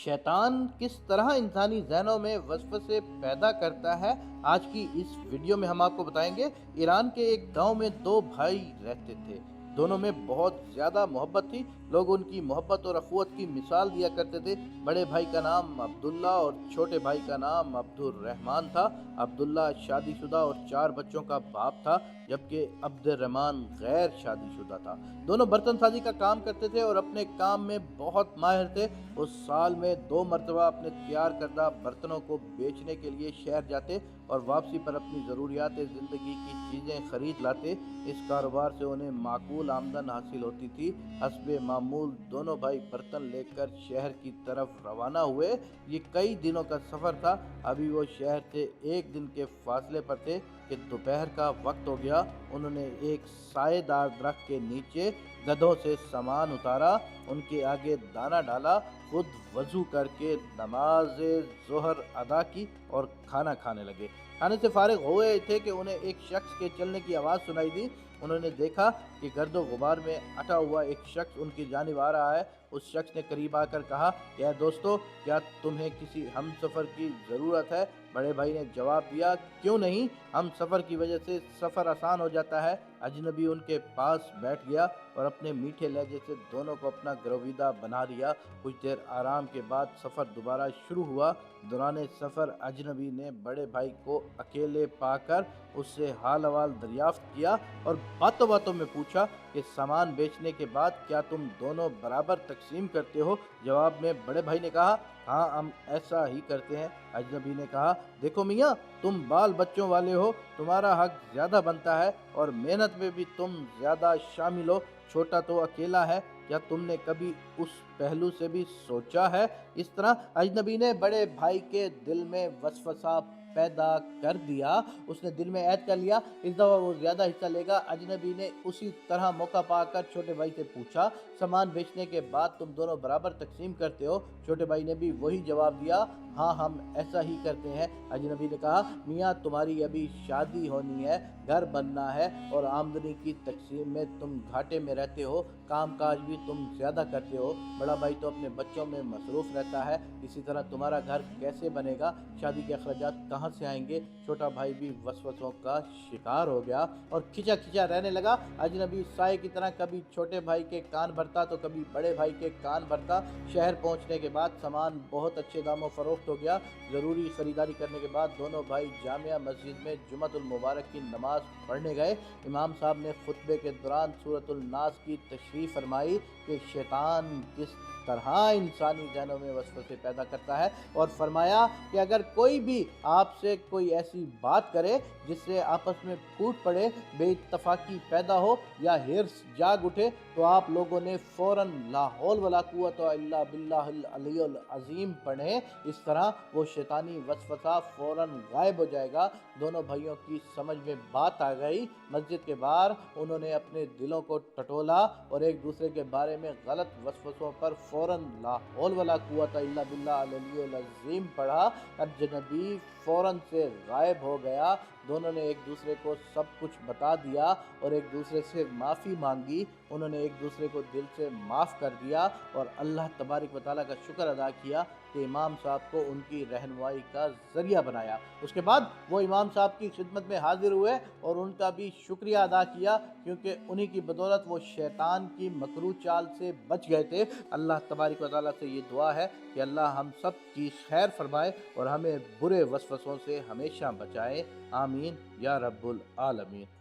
शैतान किस तरह इंसानी ज़हनों में वसवसे पैदा करता है, आज की इस वीडियो में हम आपको बताएंगे। ईरान के एक गांव में दो भाई रहते थे। दोनों में बहुत ज़्यादा मोहब्बत थी। लोग उनकी मोहब्बत और अखुवत की मिसाल दिया करते थे। बड़े भाई का नाम अब्दुल्ला और छोटे भाई का नाम अब्दुल रहमान था। अब्दुल्ला शादीशुदा और 4 बच्चों का बाप था, जबकि अब्दुल रहमान गैर शादीशुदा था। दोनों बर्तन साजी का काम करते थे और अपने काम में बहुत माहिर थे। उस साल में 2 मरतबा अपने तैयार करदा बर्तनों को बेचने के लिए शहर जाते और वापसी पर अपनी ज़रूरियात ज़िंदगी की चीज़ें खरीद लाते। इस कारोबार से उन्हें माकूल आमदन हासिल होती थी। हस्बे मामूल दोनों भाई बर्तन लेकर शहर की तरफ रवाना हुए। ये कई दिनों का सफ़र था। अभी वो शहर से 1 दिन के फासले पर थे कि दोपहर का वक्त हो गया। उन्होंने एक सायेदार दरख्त के नीचे गधों से सामान उतारा, उनके आगे दाना डाला, खुद वज़ू करके नमाज ज़ोहर अदा की और खाना खाने लगे। खाने से फारिग हुए थे कि उन्हें एक शख्स के चलने की आवाज़ सुनाई दी। उन्होंने देखा कि गर्दो गुबार में अटा हुआ एक शख्स उनकी जानिब आ रहा है। उस शख्स ने करीब आकर कहा, क्या दोस्तों, क्या तुम्हें किसी हमसफ़र की ज़रूरत है? बड़े भाई ने जवाब दिया, क्यों नहीं, हम सफ़र की वजह से सफ़र आसान हो जाता है। अजनबी उनके पास बैठ गया और अपने मीठे लहजे से दोनों को अपना गर्विदा बना लिया। कुछ देर आराम के बाद सफ़र दोबारा शुरू हुआ। दौरान सफ़र अजनबी ने बड़े भाई को अकेले पाकर उससे हाल अहवाल दरियाफ्त किया और बातों बातों में पूछा कि सामान बेचने के बाद क्या तुम दोनों बराबर तकसीम करते हो? जवाब में बड़े भाई ने कहा, हाँ, हम ऐसा ही करते हैं। अजनबी ने कहा, देखो मियाँ, तुम बाल बच्चों वाले हो, तुम्हारा हक ज़्यादा बनता है और मेहनत में भी तुम ज़्यादा शामिल हो। छोटा तो अकेला है, क्या तुमने कभी उस पहलू से भी सोचा है? इस तरह अजनबी ने बड़े भाई के दिल में वसवसा पैदा कर दिया। उसने दिल में ऐद कर लिया, इस दफ़ा वो ज़्यादा हिस्सा लेगा। अजनबी ने उसी तरह मौका पाकर छोटे भाई से पूछा, सामान बेचने के बाद तुम दोनों बराबर तकसीम करते हो? छोटे भाई ने भी वही जवाब दिया, हाँ, हम ऐसा ही करते हैं। अजनबी ने कहा, मियाँ, तुम्हारी अभी शादी होनी है, घर बनना है और आमदनी की तकसीम में तुम घाटे में रहते हो। काम काज भी तुम ज़्यादा करते हो। बड़ा भाई तो अपने बच्चों में मसरूफ़ रहता है। इसी तरह तुम्हारा घर कैसे बनेगा? शादी के अखराजात कहाँ से आएंगे? छोटा भाई भी वसवसों का शिकार हो गया और खिंचा खिंचा रहने लगा। अजनबी साए की तरह कभी छोटे भाई के कान भरता तो कभी बड़े भाई के कान भरता। शहर पहुंचने के बाद सामान बहुत अच्छे दामों फरोख्त हो गया। ज़रूरी ख़रीदारी करने के बाद दोनों भाई जामिया मस्जिद में जुमअतुल मुबारक की नमाज पढ़ने गए। इमाम साहब ने खुतबे के दौरान सूरतुल नास की तशरीह फरमाई कि शैतान किस तरह इंसानी जहनों में वसवसे पैदा करता है, और फरमाया कि अगर कोई भी आपसे कोई ऐसी बात करे जिससे आपस में फूट पड़े, बेइत्तफाकी पैदा हो या हिर्स जाग उठे, तो आप लोगों ने फ़ौरन ला हौल वला कुव्वत इल्ला बिल्लाहिल अलियुल अज़ीम पढ़े। इस तरह वो शैतानी वसवसा फ़ौरन गायब हो जाएगा। दोनों भाइयों की समझ में बात आ गई। मस्जिद के बाहर उन्होंने अपने दिलों को टटोला और एक दूसरे के बारे में गलत वसवसों पर फ़ौरन ला हौल वला कुव्वत इल्ला बिल्लाहिल अलियुल अज़ीम पढ़ा। अजनबी फ़ौरन से गायब हो गया। दोनों ने एक दूसरे को सब कुछ बता दिया और एक दूसरे से माफ़ी मांगी। उन्होंने एक दूसरे को दिल से माफ़ कर दिया और अल्लाह तबारक व तआला का शुक्र अदा किया कि इमाम साहब को उनकी रहनुमाई का ज़रिया बनाया। उसके बाद वो इमाम साहब की खिदमत में हाजिर हुए और उनका भी शुक्रिया अदा किया, क्योंकि उन्हीं की बदौलत वो शैतान की मकरू चाल से बच गए थे। अल्लाह तबारक व तआला से ये दुआ है कि अल्लाह हम सब की खैर फरमाए और हमें बुरे वसवसों से हमेशा बचाए। आमीन या रब्बुल आलमीन।